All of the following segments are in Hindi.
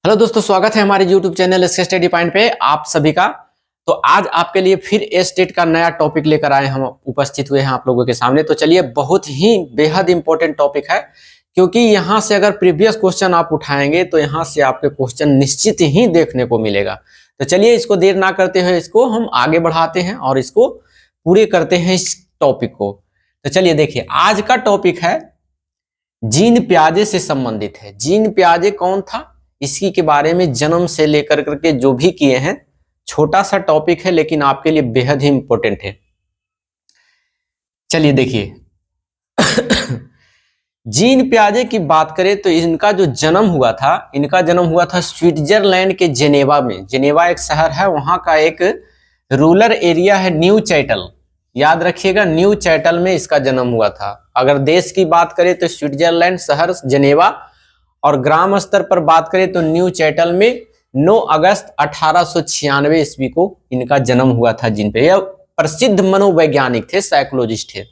हेलो दोस्तों, स्वागत है हमारे YouTube चैनल इसके स्टडी पॉइंट पे आप सभी का। तो आज आपके लिए फिर स्टेट का नया टॉपिक लेकर आए हम उपस्थित हुए हैं आप लोगों के सामने। तो चलिए, बहुत ही बेहद इंपॉर्टेंट टॉपिक है, क्योंकि यहाँ से अगर प्रीवियस क्वेश्चन आप उठाएंगे तो यहाँ से आपके क्वेश्चन निश्चित ही देखने को मिलेगा। तो चलिए, इसको देर ना करते हुए इसको हम आगे बढ़ाते हैं और इसको पूरे करते हैं इस टॉपिक को। तो चलिए देखिए, आज का टॉपिक है जीन पियाजे से संबंधित है। जीन पियाजे कौन था, इसकी के बारे में जन्म से लेकर करके जो भी किए हैं, छोटा सा टॉपिक है लेकिन आपके लिए बेहद ही इंपॉर्टेंट है। चलिए देखिए जीन पियाजे की बात करें तो इनका जो जन्म हुआ था स्विट्जरलैंड के जेनेवा में। जेनेवा एक शहर है, वहां का एक रूरल एरिया है न्यू चैटल। याद रखिएगा, न्यू चैटल में इसका जन्म हुआ था। अगर देश की बात करें तो स्विट्जरलैंड शहर जेनेवा, और ग्राम स्तर पर बात करें तो न्यू चैटल में 9 अगस्त 1896 ईस्वी को इनका जन्म हुआ था। जिन पे यह प्रसिद्ध मनोवैज्ञानिक थे, साइकोलॉजिस्ट थे।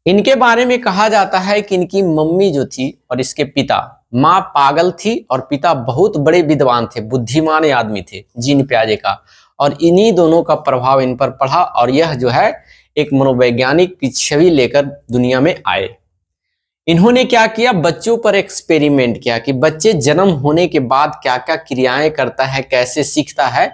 इनके बारे में कहा जाता है कि इनकी मम्मी जो थी और इसके पिता, माँ पागल थी और पिता बहुत बड़े विद्वान थे, बुद्धिमान आदमी थे जीन पियाजे का। और इन्हीं दोनों का प्रभाव इन पर पड़ा और यह जो है एक मनोवैज्ञानिक की छवि लेकर दुनिया में आए। इन्होंने क्या किया, बच्चों पर एक्सपेरिमेंट किया कि बच्चे जन्म होने के बाद क्या क्या क्रियाएं करता है, कैसे सीखता है।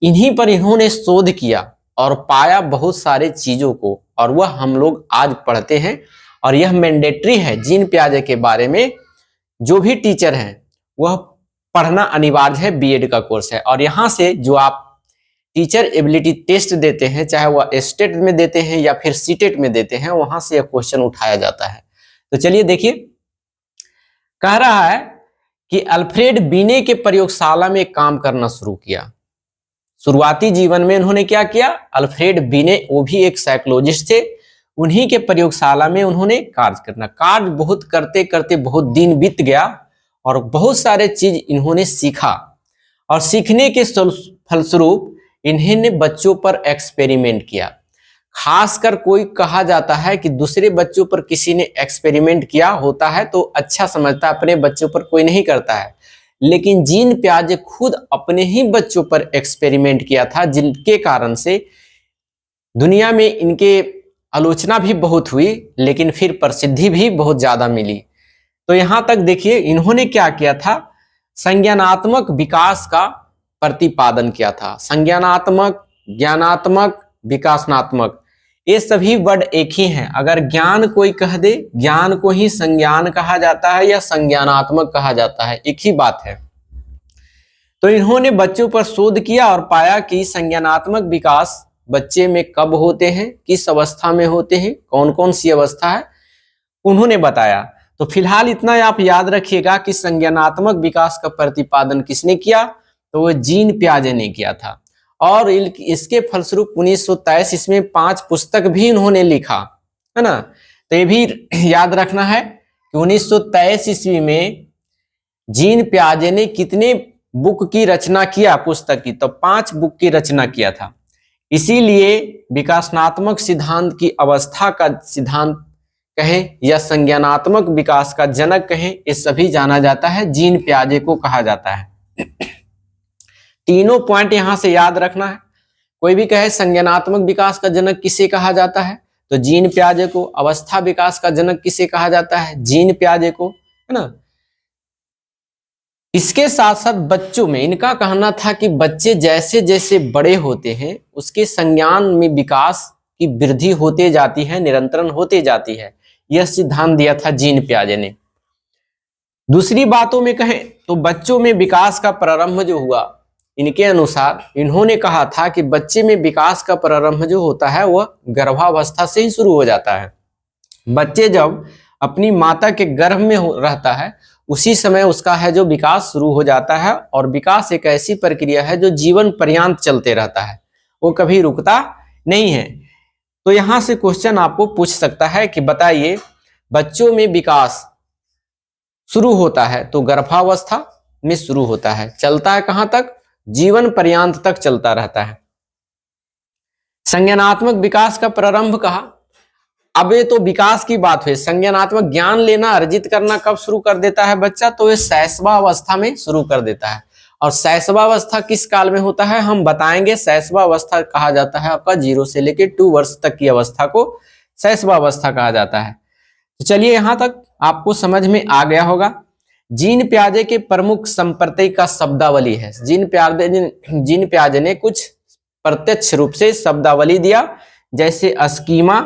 इन्हीं पर इन्होंने शोध किया और पाया बहुत सारे चीजों को, और वह हम लोग आज पढ़ते हैं। और यह मैंडेटरी है, जीन पियाजे के बारे में जो भी टीचर हैं वह पढ़ना अनिवार्य है। बीएड का कोर्स है, और यहाँ से जो आप टीचर एबिलिटी टेस्ट देते हैं, चाहे वह स्टेट में देते हैं या फिर सीटेट में देते हैं, वहां से यह क्वेश्चन उठाया जाता है। तो चलिए देखिए, कह रहा है कि अल्फ्रेड बीने के प्रयोगशाला में काम करना शुरू किया। शुरुआती जीवन में उन्होंने क्या किया, अल्फ्रेड बीने, वो भी एक साइकोलॉजिस्ट थे, उन्हीं के प्रयोगशाला में उन्होंने कार्य बहुत करते करते बहुत दिन बीत गया और बहुत सारे चीज इन्होंने सीखा। और सीखने के फलस्वरूप इन्होंने बच्चों पर एक्सपेरिमेंट किया। खासकर कोई कहा जाता है कि दूसरे बच्चों पर किसी ने एक्सपेरिमेंट किया होता है तो अच्छा समझता है, अपने बच्चों पर कोई नहीं करता है। लेकिन जीन पियाजे खुद अपने ही बच्चों पर एक्सपेरिमेंट किया था, जिनके कारण से दुनिया में इनके आलोचना भी बहुत हुई, लेकिन फिर प्रसिद्धि भी बहुत ज्यादा मिली। तो यहां तक देखिए, इन्होंने क्या किया था, संज्ञानात्मक विकास का प्रतिपादन किया था। संज्ञानात्मक, ज्ञानात्मक, विकासनात्मक, ये सभी वर्ड एक ही हैं। अगर ज्ञान कोई कह दे, ज्ञान को ही संज्ञान कहा जाता है या संज्ञानात्मक कहा जाता है, एक ही बात है। तो इन्होंने बच्चों पर शोध किया और पाया कि संज्ञानात्मक विकास बच्चे में कब होते हैं, किस अवस्था में होते हैं, कौन कौन सी अवस्था है, उन्होंने बताया। तो फिलहाल इतना आप याद रखिएगा कि संज्ञानात्मक विकास का प्रतिपादन किसने किया, तो वो जीन पियाजे ने किया था। और इसके फलस्वरूप 1923 इसमें 5 पुस्तक भी इन्होंने लिखा, है ना। तो ये भी याद रखना है कि 1923 ईस्वी में जीन पियाजे ने कितने बुक की रचना किया, पुस्तक की, तो 5 बुक की रचना किया था। इसीलिए विकासनात्मक सिद्धांत की अवस्था का सिद्धांत कहें या संज्ञानात्मक विकास का जनक कहें, ये सभी जाना जाता है, जीन पियाजे को कहा जाता है। तीनों पॉइंट यहां से याद रखना है। कोई भी कहे संज्ञानात्मक विकास का जनक किसे कहा जाता है, तो जीन पियाजे को। अवस्था विकास का जनक किसे कहा जाता है, जीन पियाजे को, है ना। इसके साथ साथ बच्चों में इनका कहना था कि बच्चे जैसे जैसे बड़े होते हैं उसके संज्ञान में विकास की वृद्धि होते जाती है, निरंतरण होते जाती है। यह सिद्धांत दिया था जीन पियाजे ने। दूसरी बातों में कहें तो बच्चों में विकास का प्रारंभ जो हुआ, इनके अनुसार इन्होंने कहा था कि बच्चे में विकास का प्रारंभ जो होता है वह गर्भावस्था से ही शुरू हो जाता है। बच्चे जब अपनी माता के गर्भ में रहता है उसी समय उसका है जो विकास शुरू हो जाता है। और विकास एक ऐसी प्रक्रिया है जो जीवन पर्यंत चलते रहता है, वो कभी रुकता नहीं है। तो यहां से क्वेश्चन आपको पूछ सकता है कि बताइए, बच्चों में विकास शुरू होता है तो गर्भावस्था में शुरू होता है, चलता है कहां तक, जीवन पर्यंत तक चलता रहता है। संज्ञानात्मक विकास का प्रारंभ कहा, अब ये तो विकास की बात हुई, संज्ञानात्मक ज्ञान लेना अर्जित करना कब शुरू कर देता है बच्चा, तो ये शैशवावस्था में शुरू कर देता है। और शैशवावस्था किस काल में होता है हम बताएंगे। शैशवावस्था कहा जाता है आपका 0 से लेकर 2 वर्ष तक की अवस्था को शैशवावस्था कहा जाता है। तो चलिए यहां तक आपको समझ में आ गया होगा। जीन पियाजे के प्रमुख संप्रत्यय का शब्दावली है। जीन पियाजे ने कुछ प्रत्यक्ष रूप से शब्दावली दिया, जैसे स्कीमा,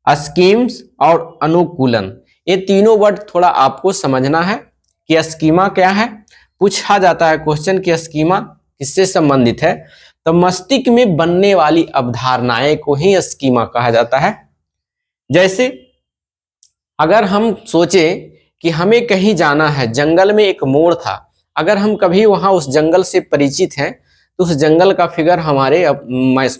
स्कीम्स और अनुकूलन। ये तीनों वर्ड थोड़ा आपको समझना है कि स्कीमा क्या है। पूछा जाता है क्वेश्चन कि स्कीमा किससे संबंधित है, तो मस्तिष्क में बनने वाली अवधारणाएं को ही स्कीमा कहा जाता है। जैसे अगर हम सोचें कि हमें कहीं जाना है, जंगल में एक मोड़ था, अगर हम कभी वहां उस जंगल से परिचित हैं तो उस जंगल का फिगर हमारे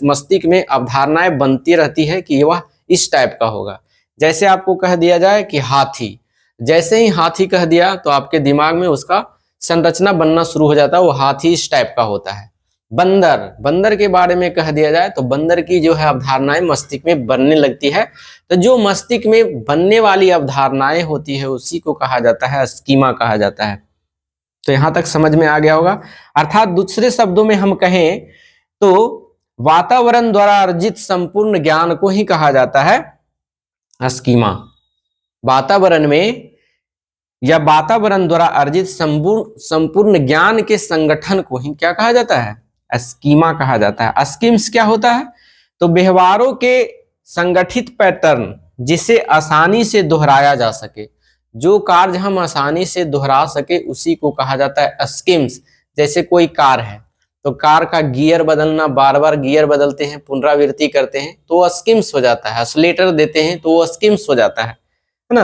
मस्तिष्क में अवधारणाएं बनती रहती है कि वह इस टाइप का होगा। जैसे आपको कह दिया जाए कि हाथी, जैसे ही हाथी कह दिया तो आपके दिमाग में उसका संरचना बनना शुरू हो जाता है, वो हाथी इस टाइप का होता है। बंदर, बंदर के बारे में कह दिया जाए तो बंदर की जो है अवधारणाएं मस्तिष्क में बनने लगती है। तो जो मस्तिष्क में बनने वाली अवधारणाएं होती है उसी को कहा जाता है स्कीमा कहा जाता है। तो यहां तक समझ में आ गया होगा। अर्थात दूसरे शब्दों में हम कहें तो वातावरण द्वारा अर्जित संपूर्ण ज्ञान को ही कहा जाता है स्कीमा। वातावरण में या वातावरण द्वारा अर्जित संपूर्ण ज्ञान के संगठन को ही क्या कहा जाता है, स्कीमा कहा जाता है। स्कीम्स क्या होता है, तो व्यवहारों के संगठित पैटर्न जिसे आसानी से दोहराया जा सके, जो कार्य हम आसानी से दोहरा सके उसी को कहा जाता है स्कीम्स। जैसे कोई कार है तो कार का गियर बदलना, बार बार गियर बदलते हैं, पुनरावृत्ति करते हैं तो वो स्कीम्स हो जाता है। एक्सीलरेटर देते हैं तो वो स्कीम्स हो जाता है ना।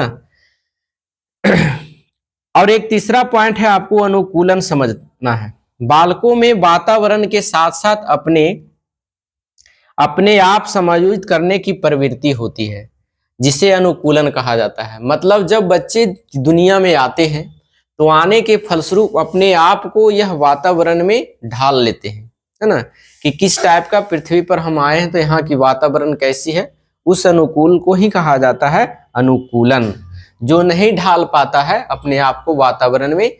और एक तीसरा पॉइंट है, आपको अनुकूलन समझना है। बालकों में वातावरण के साथ साथ अपने आप समायोजित करने की प्रवृत्ति होती है, जिसे अनुकूलन कहा जाता है। मतलब जब बच्चे दुनिया में आते हैं तो आने के फलस्वरूप अपने आप को यह वातावरण में ढाल लेते हैं, है ना, कि किस टाइप का पृथ्वी पर हम आए हैं तो यहाँ की वातावरण कैसी है, उस अनुकूल को ही कहा जाता है अनुकूलन। जो नहीं ढाल पाता है अपने आप को वातावरण में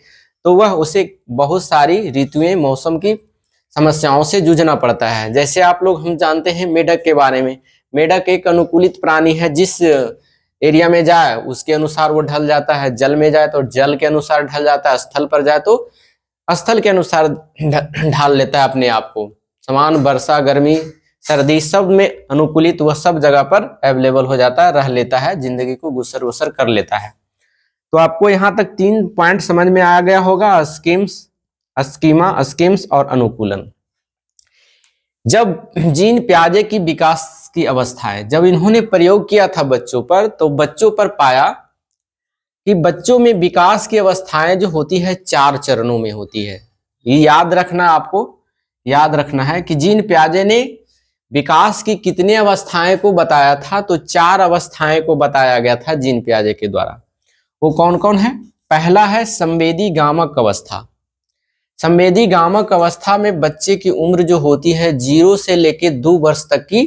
तो वह उसे बहुत सारी ऋतुएं, मौसम की समस्याओं से जूझना पड़ता है। जैसे आप लोग हम जानते हैं मेढक के बारे में। मेढक एक अनुकूलित प्राणी है, जिस एरिया में जाए उसके अनुसार वो ढल जाता है। जल में जाए तो जल के अनुसार ढल जाता है, स्थल पर जाए तो स्थल के अनुसार ढाल लेता है अपने आप को। समान वर्षा, गर्मी, सर्दी सब में अनुकूलित वह सब जगह पर अवेलेबल हो जाता है, रह लेता है, जिंदगी को गुसर वसर कर लेता है। तो आपको यहाँ तक 3 पॉइंट समझ में आ गया होगा, स्कीम्स, स्कीमा, स्कीम्स और अनुकूलन। जब जीन पियाजे की विकास की अवस्था है, जब इन्होंने प्रयोग किया था बच्चों पर, तो बच्चों पर पाया कि बच्चों में विकास की अवस्थाएं जो होती है 4 चरणों में होती है। ये याद रखना, आपको याद रखना है कि जीन पियाजे ने विकास की कितने अवस्थाएं को बताया था, तो 4 अवस्थाएं को बताया गया था जीन पियाजे के द्वारा। वो कौन कौन है? पहला है संवेदी गामक अवस्था। संवेदी गामक अवस्था में बच्चे की उम्र जो होती है 0 से लेकर 2 वर्ष तक की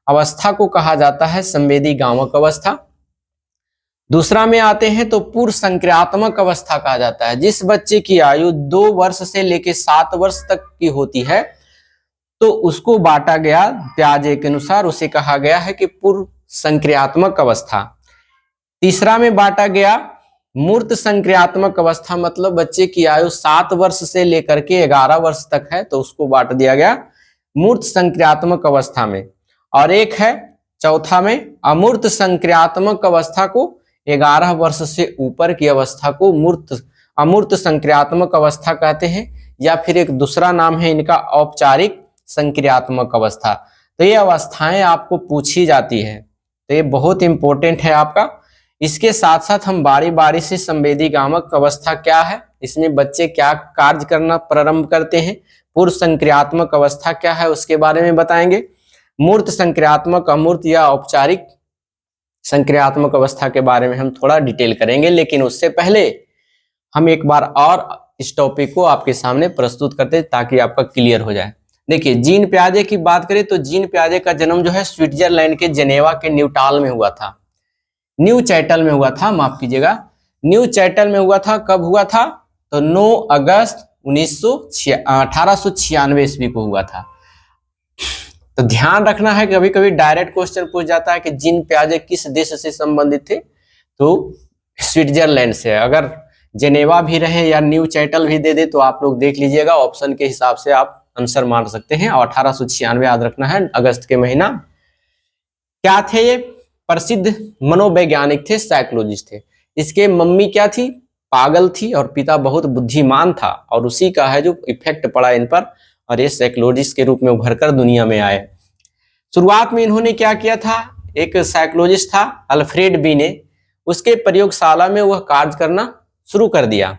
अवस्था को कहा जाता है संवेदी गामक अवस्था। दूसरा में आते हैं तो पूर्व संक्रियात्मक अवस्था कहा जाता है। जिस बच्चे की आयु 2 वर्ष से लेकर 7 वर्ष तक की होती है तो उसको बांटा गया पियाजे के अनुसार, उसे कहा गया है कि पूर्व संक्रियात्मक अवस्था। तीसरा में बांटा गया मूर्त संक्रियात्मक अवस्था, मतलब बच्चे की आयु 7 वर्ष से लेकर के 11 वर्ष तक है तो उसको बांट दिया गया मूर्त संक्रियात्मक अवस्था में। और एक है चौथा में अमूर्त संक्रियात्मक अवस्था को, 11 वर्ष से ऊपर की अवस्था को अमूर्त संक्रियात्मक अवस्था कहते हैं, या फिर एक दूसरा नाम है इनका औपचारिक संक्रियात्मक अवस्था। तो ये अवस्थाएं आपको पूछी जाती है, तो ये बहुत इंपॉर्टेंट है आपका। इसके साथ साथ हम बारी बारी से संवेदी गामक अवस्था क्या है, इसमें बच्चे क्या कार्य करना प्रारंभ करते हैं, पूर्व संक्रियात्मक अवस्था क्या है उसके बारे में बताएंगे, मूर्त संक्रियात्मक, अमूर्त या औपचारिक संक्रियात्मक अवस्था के बारे में हम थोड़ा डिटेल करेंगे। लेकिन उससे पहले हम एक बार और इस टॉपिक को आपके सामने प्रस्तुत करते हैं ताकि आपका क्लियर हो जाए। देखिए, जीन पियाजे की बात करें तो जीन पियाजे का जन्म जो है स्विट्जरलैंड के जेनेवा के न्यूटाल में हुआ था। न्यू चैटल में हुआ था, माफ कीजिएगा, न्यू चैटल में हुआ था। कब हुआ था? तो 9 अगस्त 1896 ईस्वी को हुआ था। तो ध्यान रखना है, कभी कभी डायरेक्ट क्वेश्चन पूछ जाता है कि जीन पियाजे किस देश से संबंधित थे, तो स्विट्जरलैंड से। अगर जेनेवा भी रहे या न्यू चैटल भी दे दे तो आप लोग देख लीजिएगा, ऑप्शन के हिसाब से आप आंसर मार सकते हैं। और 1896 याद रखना है, अगस्त के महीना। क्या थे ये? प्रसिद्ध मनोवैज्ञानिक थे, साइकोलॉजिस्ट थे। इसके मम्मी क्या थी? पागल थी, और पिता बहुत बुद्धिमान था, और उसी का है जो इफेक्ट पड़ा इन पर, और ये साइकोलॉजिस्ट के रूप में उभरकर दुनिया में आए। शुरुआत में इन्होंने क्या किया था? एक साइकोलॉजिस्ट था अल्फ्रेड बी ने, उसके प्रयोगशाला में वह कार्य करना शुरू कर दिया।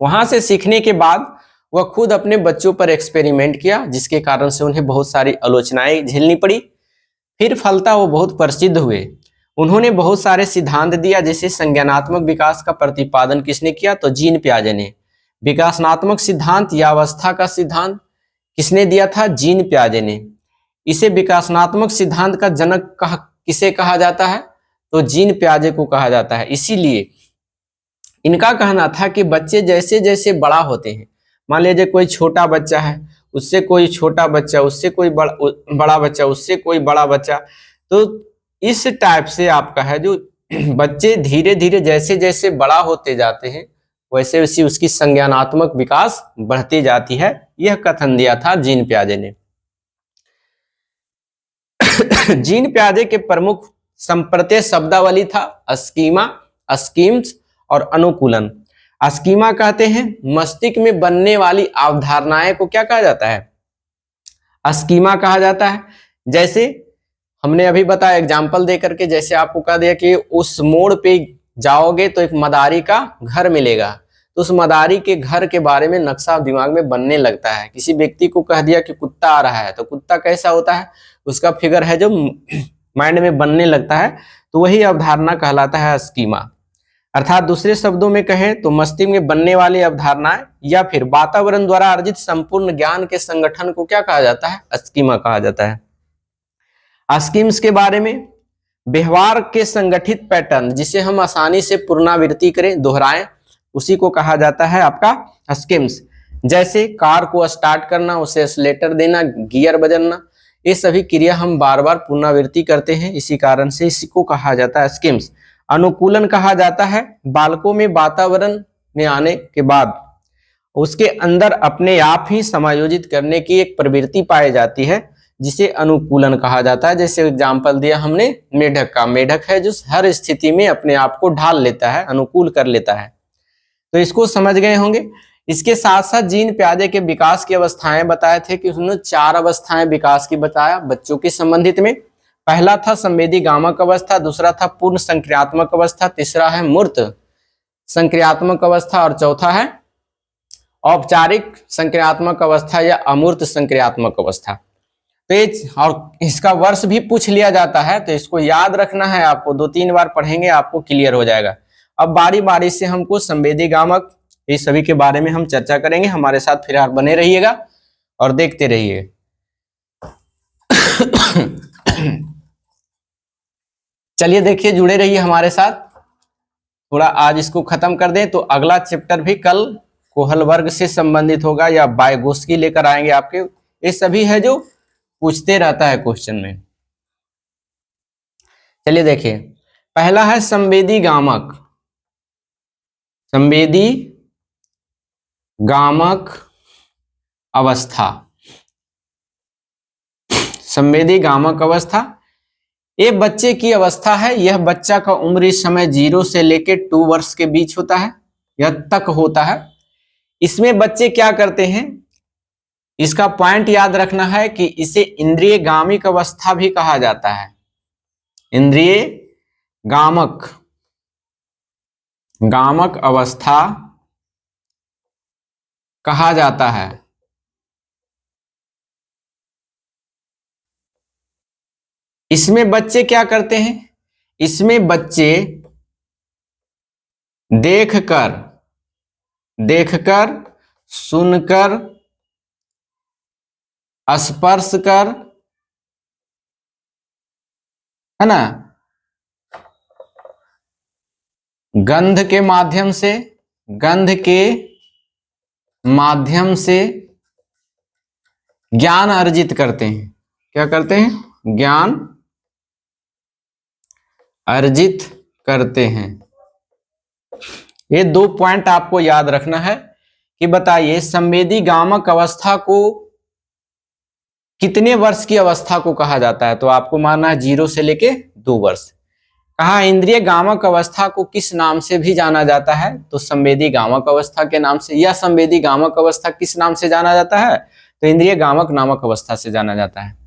वहां से सीखने के बाद वह खुद अपने बच्चों पर एक्सपेरिमेंट किया, जिसके कारण से उन्हें बहुत सारी आलोचनाएं झेलनी पड़ी। फिर फलता वो बहुत प्रसिद्ध हुए। उन्होंने बहुत सारे सिद्धांत दिया, जैसे संज्ञानात्मक विकास का प्रतिपादन किसने किया? तो जीन पियाजे ने। विकासनात्मक सिद्धांत या अवस्था का सिद्धांत किसने दिया था? जीन पियाजे ने। इसे विकासनात्मक सिद्धांत का जनक किसे कहा जाता है? तो जीन पियाजे को कहा जाता है। इसीलिए इनका कहना था कि बच्चे जैसे जैसे बड़ा होते हैं, मान लीजिए कोई छोटा बच्चा है, उससे कोई छोटा बच्चा, उससे कोई बड़ा बच्चा, उससे कोई बड़ा बच्चा, तो इस टाइप से आपका है जो बच्चे धीरे धीरे जैसे जैसे बड़ा होते जाते हैं, वैसे वैसे उसकी संज्ञानात्मक विकास बढ़ती जाती है। यह कथन दिया था जीन पियाजे ने। जीन पियाजे के प्रमुख संप्रत्यय शब्दावली था स्कीमा, स्कीम्स और अनुकूलन। स्कीमा कहते हैं मस्तिष्क में बनने वाली अवधारणाएं को क्या कहा जाता है? स्कीमा कहा जाता है। जैसे हमने अभी बताया एग्जाम्पल दे करके, जैसे आपको कह दिया कि उस मोड़ पे जाओगे तो एक मदारी का घर मिलेगा, तो उस मदारी के घर के बारे में नक्शा दिमाग में बनने लगता है। किसी व्यक्ति को कह दिया कि कुत्ता आ रहा है, तो कुत्ता कैसा होता है, उसका फिगर है जो माइंड में बनने लगता है, तो वही अवधारणा कहलाता है स्कीमा। अर्थात दूसरे शब्दों में कहें तो मस्तिष्क में बनने वाली अवधारणाएं या फिर वातावरण द्वारा अर्जित संपूर्ण ज्ञान के संगठन को क्या कहा जाता है? स्कीमा कहा जाता है। स्कीम्स के बारे में व्यवहार के संगठित पैटर्न, जिसे हम आसानी से पुनरावृत्ति करें, दोहराएं, उसी को कहा जाता है आपका स्कीम्स। जैसे कार को स्टार्ट करना, उसे एक्सीलरेटर देना, गियर बदलना, ये सभी क्रिया हम बार बार पुनरावृत्ति करते हैं, इसी कारण से इसी को कहा जाता है स्कीम्स। अनुकूलन कहा जाता है बालकों में वातावरण में आने के बाद उसके अंदर अपने आप ही समायोजित करने की एक प्रवृत्ति पाई जाती है, जिसे अनुकूलन कहा जाता है। जैसे एग्जाम्पल दिया हमने मेढक का, मेढक है जो हर स्थिति में अपने आप को ढाल लेता है, अनुकूल कर लेता है। तो इसको समझ गए होंगे। इसके साथ साथ जीन पियाजे के विकास की अवस्थाएं बताए थे कि उन्होंने 4 अवस्थाएं विकास की बताया बच्चों के संबंधित में। पहला था संवेदी गामक अवस्था, दूसरा था पूर्ण संक्रियात्मक अवस्था, तीसरा है मूर्त संक्रियात्मक अवस्था, और चौथा है औपचारिक संक्रियात्मक अवस्था या अमूर्त संक्रियात्मक अवस्था। तो और इसका वर्ष भी पूछ लिया जाता है, तो इसको याद रखना है आपको, 2-3 बार पढ़ेंगे आपको क्लियर हो जाएगा। अब बारी बारी से हमको संवेदी गामक ये सभी के बारे में हम चर्चा करेंगे। हमारे साथ फिर आप बने रहिएगा और देखते रहिए। चलिए देखिए, जुड़े रहिए हमारे साथ। थोड़ा आज इसको खत्म कर दें तो अगला चैप्टर भी कल कोहल वर्ग से संबंधित होगा या वाइगोत्स्की लेकर आएंगे आपके। ये सभी है जो पूछते रहता है क्वेश्चन में। चलिए देखिए, पहला है संवेदी गामक। संवेदी गामक अवस्था। संवेदी गामक अवस्था ये बच्चे की अवस्था है। यह बच्चा का उम्र इस समय 0 से लेकर 2 वर्ष के बीच होता है, यह तक होता है। इसमें बच्चे क्या करते हैं, इसका पॉइंट याद रखना है कि इसे इंद्रिय गामिक अवस्था भी कहा जाता है। इंद्रिय गामक गामक अवस्था कहा जाता है। इसमें बच्चे क्या करते हैं, इसमें बच्चे देखकर, सुनकर, स्पर्श कर, है ना, गंध के माध्यम से, गंध के माध्यम से ज्ञान अर्जित करते हैं। क्या करते हैं? ज्ञान अर्जित करते हैं। ये 2 पॉइंट आपको याद रखना है कि बताइए संवेदी गामक अवस्था को कितने वर्ष की अवस्था को कहा जाता है? तो आपको मानना है 0 से लेके 2 वर्ष। कहा इंद्रिय गामक अवस्था को किस नाम से भी जाना जाता है? तो संवेदी गामक अवस्था के नाम से। या संवेदी गामक अवस्था किस नाम से जाना जाता है? तो इंद्रिय गामक नामक अवस्था से जाना जाता है।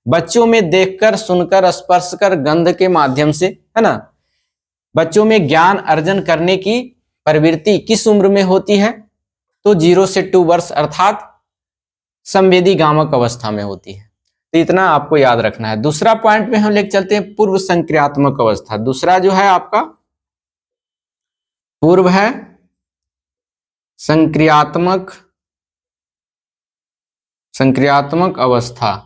बच्चों में देखकर, सुनकर, स्पर्श कर, गंध के माध्यम से, है ना, बच्चों में ज्ञान अर्जन करने की प्रवृत्ति किस उम्र में होती है? तो 0 से 2 वर्ष अर्थात संवेदी गामक अवस्था में होती है। तो इतना आपको याद रखना है। दूसरा पॉइंट में हम लेकर चलते हैं पूर्व संक्रियात्मक अवस्था। दूसरा जो है आपका पूर्व है संक्रियात्मक अवस्था।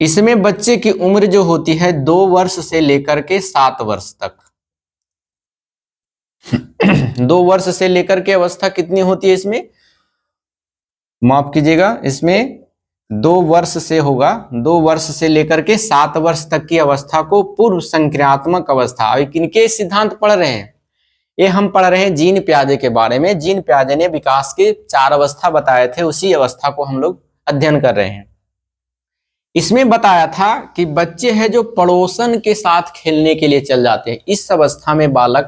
इसमें बच्चे की उम्र जो होती है 2 वर्ष से लेकर के 7 वर्ष तक। 2 वर्ष से लेकर के अवस्था कितनी होती है इसमें? माफ कीजिएगा, इसमें 2 वर्ष से होगा, 2 वर्ष से लेकर के 7 वर्ष तक की अवस्था को पूर्व संक्रियात्मक अवस्था। और किनके सिद्धांत पढ़ रहे हैं? ये हम पढ़ रहे हैं जीन प्याजे के बारे में। जीन प्याजे ने विकास के 4 अवस्था बताए थे, उसी अवस्था को हम लोग अध्ययन कर रहे हैं। इसमें बताया था कि बच्चे हैं जो पड़ोसन के साथ खेलने के लिए चल जाते हैं। इस अवस्था में बालक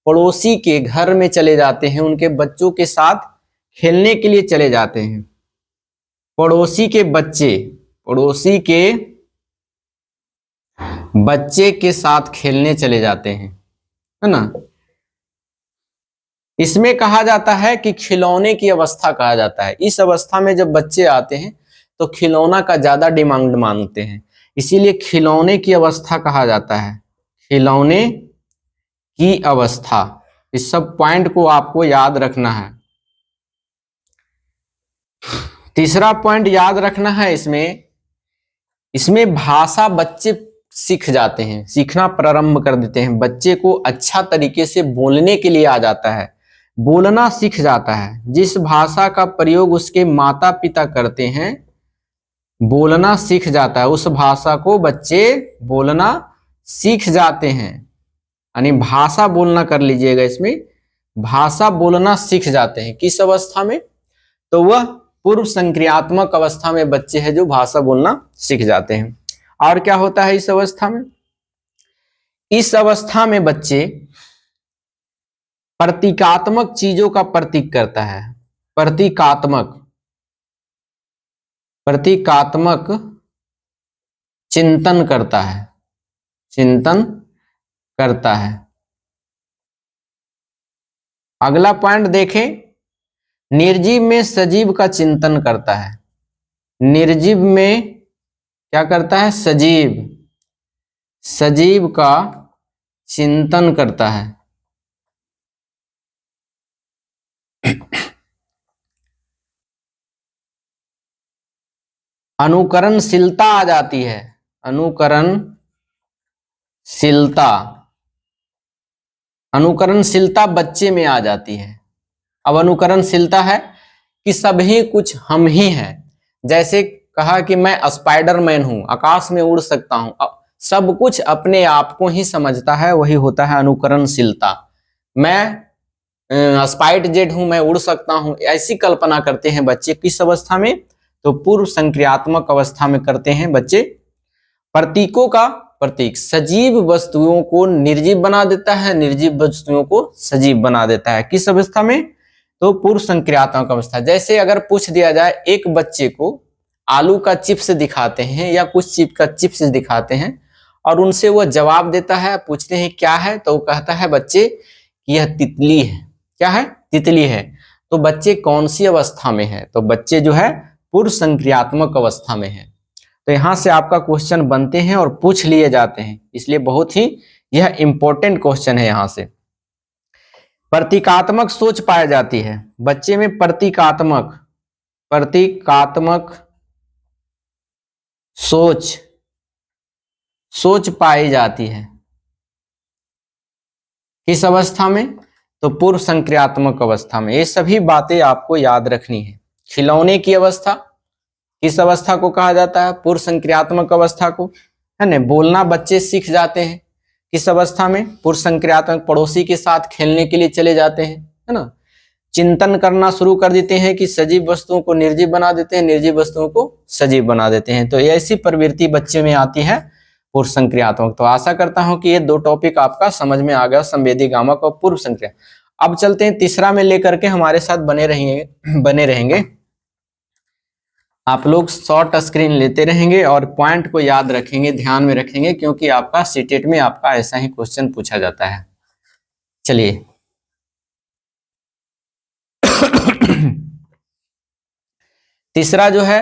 पड़ोसी के घर में चले जाते हैं, उनके बच्चों के साथ खेलने के लिए चले जाते हैं। पड़ोसी के बच्चे के साथ खेलने चले जाते हैं, है ना। इसमें कहा जाता है कि खिलौने की अवस्था कहा जाता है। इस अवस्था में जब बच्चे आते हैं तो खिलौना का ज्यादा डिमांड मांगते हैं, इसीलिए खिलौने की अवस्था कहा जाता है। खिलौने की अवस्था। इस सब पॉइंट को आपको याद रखना है। तीसरा पॉइंट याद रखना है इसमें भाषा बच्चे सीख जाते हैं, सीखना प्रारंभ कर देते हैं। बच्चे को अच्छा तरीके से बोलने के लिए आ जाता है, बोलना सीख जाता है। जिस भाषा का प्रयोग उसके माता पिता करते हैं, बोलना सीख जाता है। उस भाषा को बच्चे बोलना सीख जाते हैं, यानी भाषा बोलना कर लीजिएगा। इसमें भाषा बोलना सीख जाते हैं किस अवस्था में? तो वह पूर्व संक्रियात्मक अवस्था में बच्चे हैं जो भाषा बोलना सीख जाते हैं। और क्या होता है इस अवस्था में? इस अवस्था में बच्चे प्रतीकात्मक चीजों का प्रतीक करता है। प्रतीकात्मक चिंतन करता है। अगला पॉइंट देखें, निर्जीव में सजीव का चिंतन करता है। निर्जीव में क्या करता है? सजीव का चिंतन करता है। अनुकरणशीलता आ जाती है। अनुकरणशीलता बच्चे में आ जाती है। अब अनुकरणशीलता है कि सभी कुछ हम ही हैं। जैसे कहा कि मैं स्पाइडरमैन हूं, आकाश में उड़ सकता हूं। सब कुछ अपने आप को ही समझता है, वही होता है अनुकरणशीलता। मैं स्पाइट जेट हूं, मैं उड़ सकता हूं, ऐसी कल्पना करते हैं बच्चे। किस अवस्था में? तो पूर्व संक्रियात्मक अवस्था में करते हैं बच्चे। प्रतीकों का प्रतीक सजीव वस्तुओं को निर्जीव बना देता है, निर्जीव वस्तुओं को सजीव बना देता है। किस अवस्था में? तो पूर्व संक्रियात्मक अवस्था। जैसे अगर पूछ दिया जाए, एक बच्चे को आलू का चिप्स दिखाते हैं या कुछ चीज का चिप्स दिखाते हैं और उनसे वह जवाब देता है, पूछते हैं क्या है, तो वो कहता है बच्चे कि यह तितली है। क्या है? तितली है। तो बच्चे कौन सी अवस्था में है? तो बच्चे जो है पूर्व संक्रियात्मक अवस्था में है। तो यहां से आपका क्वेश्चन बनते हैं और पूछ लिए जाते हैं, इसलिए बहुत ही यह इंपॉर्टेंट क्वेश्चन है। यहां से प्रतीकात्मक सोच पाई जाती है बच्चे में। प्रतीकात्मक सोच पाई जाती है। किस अवस्था में? तो पूर्व संक्रियात्मक अवस्था में। ये सभी बातें आपको याद रखनी है। खिलौने की अवस्था किस अवस्था को कहा जाता है? पूर्व संक्रियात्मक अवस्था को, है ना। बोलना बच्चे सीख जाते हैं किस अवस्था में? पूर्व संक्रियात्मक। पड़ोसी के साथ खेलने के लिए चले जाते हैं, है ना। चिंतन करना शुरू कर देते हैं कि सजीव वस्तुओं को निर्जीव बना देते हैं, निर्जीव वस्तुओं को सजीव बना देते हैं। तो ऐसी प्रवृत्ति बच्चे में आती है पूर्व संक्रियात्मक। तो आशा करता हूं कि ये दो टॉपिक आपका समझ में आ गया, संवेदी गामक और पूर्व संक्रिया। अब चलते हैं तीसरा में लेकर के, हमारे साथ बने रहेंगे। आप लोग शॉर्ट स्क्रीन लेते रहेंगे और पॉइंट को याद रखेंगे, ध्यान में रखेंगे, क्योंकि आपका सीटेट में आपका ऐसा ही क्वेश्चन पूछा जाता है। चलिए तीसरा जो है,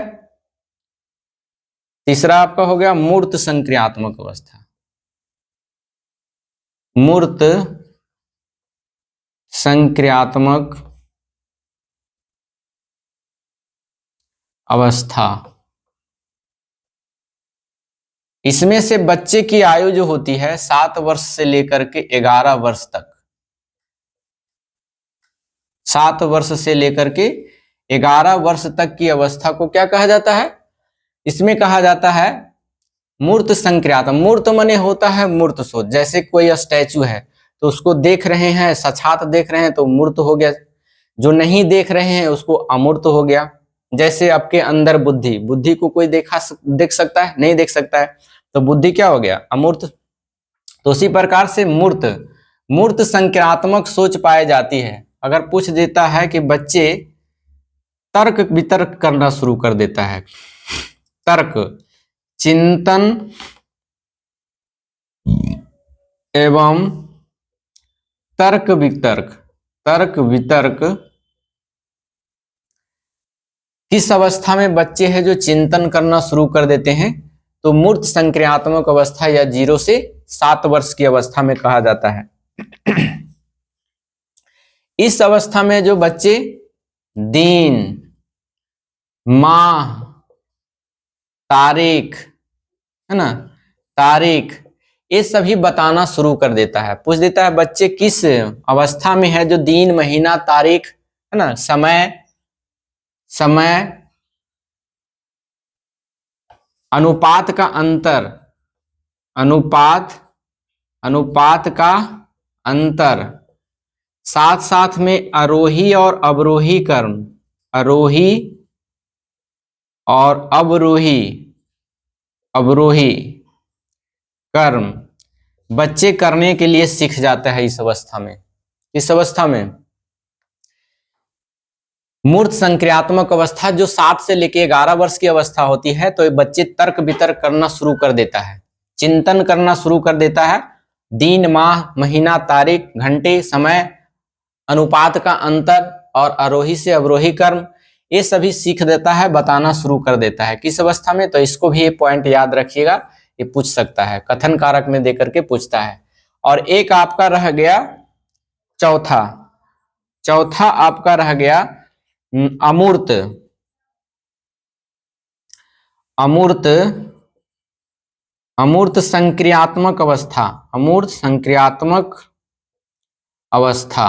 तीसरा आपका हो गया मूर्त संक्रियात्मक अवस्था। मूर्त संक्रियात्मक अवस्था। इसमें से बच्चे की आयु जो होती है 7 वर्ष से लेकर के 11 वर्ष तक, 7 वर्ष से लेकर के 11 वर्ष तक की अवस्था को क्या कहा जाता है? इसमें कहा जाता है मूर्त संक्रियात्मक। मूर्त माने होता है मूर्त सोच। जैसे कोई स्टैचू है तो उसको देख रहे हैं, साक्षात देख रहे हैं तो मूर्त हो गया। जो नहीं देख रहे हैं उसको अमूर्त हो गया। जैसे आपके अंदर बुद्धि, बुद्धि को कोई देख सकता है? नहीं देख सकता है, तो बुद्धि क्या हो गया? अमूर्त। तो उसी प्रकार से मूर्त, मूर्त संक्रियात्मक सोच पाई जाती है। अगर पूछ देता है कि बच्चे तर्क वितर्क करना शुरू कर देता है, तर्क, चिंतन एवं तर्क वितर्क, तर्क वितर्क किस अवस्था में बच्चे हैं जो चिंतन करना शुरू कर देते हैं? तो मूर्त संक्रियात्मक अवस्था या 0 से 7 वर्ष की अवस्था में कहा जाता है। इस अवस्था में जो बच्चे दिन, माह, तारीख, है ना, तारीख, ये सभी बताना शुरू कर देता है। पूछ देता है बच्चे किस अवस्था में है जो दिन, महीना, तारीख, है ना, समय, अनुपात का अंतर, अनुपात का अंतर, साथ साथ में आरोही और अवरोही क्रम, आरोही और अवरोही कर्म बच्चे करने के लिए सीख जाता है इस अवस्था में। इस अवस्था में मूर्त संक्रियात्मक अवस्था जो 7 से लेकर 11 वर्ष की अवस्था होती है, तो ये बच्चे तर्क वितर्क करना शुरू कर देता है, चिंतन करना शुरू कर देता है। दिन, माह, महीना, तारीख, घंटे, समय, अनुपात का अंतर और आरोही से अवरोही कर्म, ये सभी सीख देता है, बताना शुरू कर देता है। किस अवस्था में? तो इसको भी ये पॉइंट याद रखिएगा, ये पूछ सकता है, कथन कारक में देकर के पूछता है। और एक आपका रह गया चौथा, चौथा आपका रह गया अमूर्त, अमूर्त, अमूर्त संक्रियात्मक अवस्था, अमूर्त संक्रियात्मक अवस्था।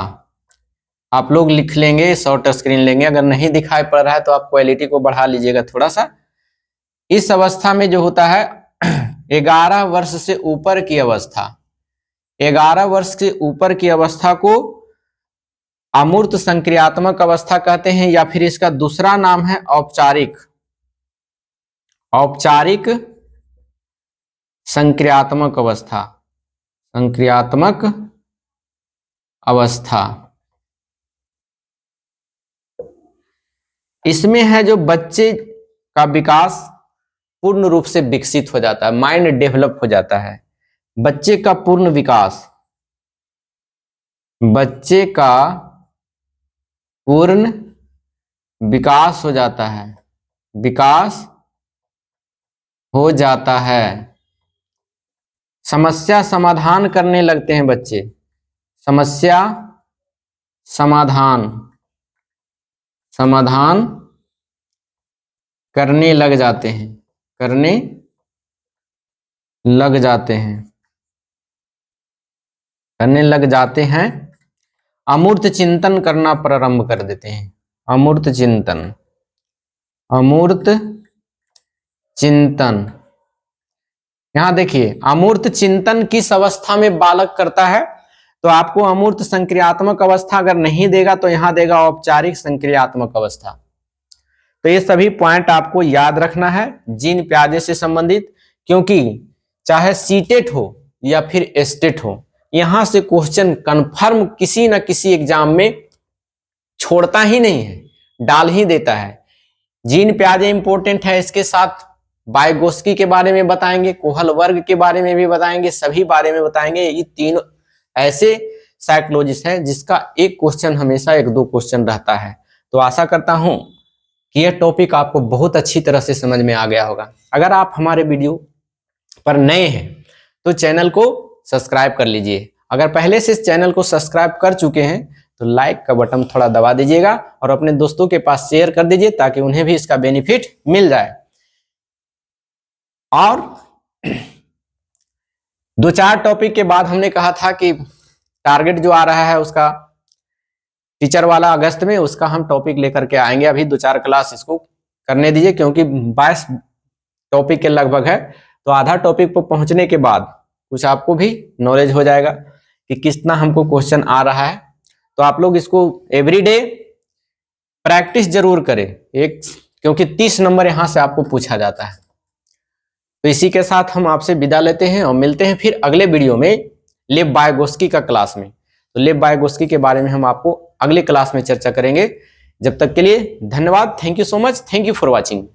आप लोग लिख लेंगे, शॉर्ट स्क्रीन लेंगे, अगर नहीं दिखाई पड़ रहा है तो आप क्वालिटी को बढ़ा लीजिएगा थोड़ा सा। इस अवस्था में जो होता है 11 वर्ष से ऊपर की अवस्था, 11 वर्ष से ऊपर की अवस्था को अमूर्त संक्रियात्मक अवस्था कहते हैं, या फिर इसका दूसरा नाम है औपचारिक, औपचारिक संक्रियात्मक अवस्था, संक्रियात्मक अवस्था। इसमें है जो बच्चे का विकास पूर्ण रूप से विकसित हो जाता है, माइंड डेवलप हो जाता है। बच्चे का पूर्ण विकास, बच्चे का पूर्ण विकास हो जाता है, विकास हो जाता है। समस्या समाधान करने लगते हैं बच्चे, समस्या समाधान, समाधान करने लग जाते हैं, करने लग जाते हैं। करने लग जाते हैं, अमूर्त चिंतन करना प्रारंभ कर देते हैं। अमूर्त चिंतन, अमूर्त चिंतन। यहां देखिए, अमूर्त चिंतन किस अवस्था में बालक करता है, तो आपको अमूर्त संक्रियात्मक अवस्था अगर नहीं देगा तो यहां देगा औपचारिक संक्रियात्मक अवस्था। तो ये सभी पॉइंट आपको याद रखना है जीन प्याजे से संबंधित, क्योंकि चाहे सीटेट हो या फिर एस्टेट हो, यहां से क्वेश्चन कंफर्म किसी न किसी एग्जाम में छोड़ता ही नहीं है, डाल ही देता है। जीन प्याजे इंपॉर्टेंट है, इसके साथ वाइगोत्स्की के बारे में बताएंगे, कोहल वर्ग के बारे में भी बताएंगे, सभी बारे में बताएंगे। ये तीन ऐसे साइकोलॉजिस्ट हैं जिसका एक क्वेश्चन हमेशा एक दो क्वेश्चन रहता है। तो आशा करता हूं कि यह टॉपिक आपको बहुत अच्छी तरह से समझ में आ गया होगा। अगर आप हमारे वीडियो पर नए हैं तो चैनल को सब्सक्राइब कर लीजिए। अगर पहले से इस चैनल को सब्सक्राइब कर चुके हैं तो लाइक का बटन थोड़ा दबा दीजिएगा और अपने दोस्तों के पास शेयर कर दीजिए ताकि उन्हें भी इसका बेनिफिट मिल जाए। और दो चार टॉपिक के बाद हमने कहा था कि टारगेट जो आ रहा है उसका टीचर वाला अगस्त में, उसका हम टॉपिक लेकर के आएंगे। अभी दो चार क्लास इसको करने दीजिए, क्योंकि 22 टॉपिक के लगभग है, तो आधा टॉपिक पर पहुंचने के बाद कुछ आपको भी नॉलेज हो जाएगा कि कितना हमको क्वेश्चन आ रहा है। तो आप लोग इसको एवरीडे प्रैक्टिस जरूर करें, क्योंकि 30 नंबर यहां से आपको पूछा जाता है। तो इसी के साथ हम आपसे विदा लेते हैं और मिलते हैं फिर अगले वीडियो में लेब वाइगोत्स्की का क्लास में। तो लेब वाइगोत्स्की के बारे में हम आपको अगले क्लास में चर्चा करेंगे। जब तक के लिए धन्यवाद। Thank you so much. Thank you for watching.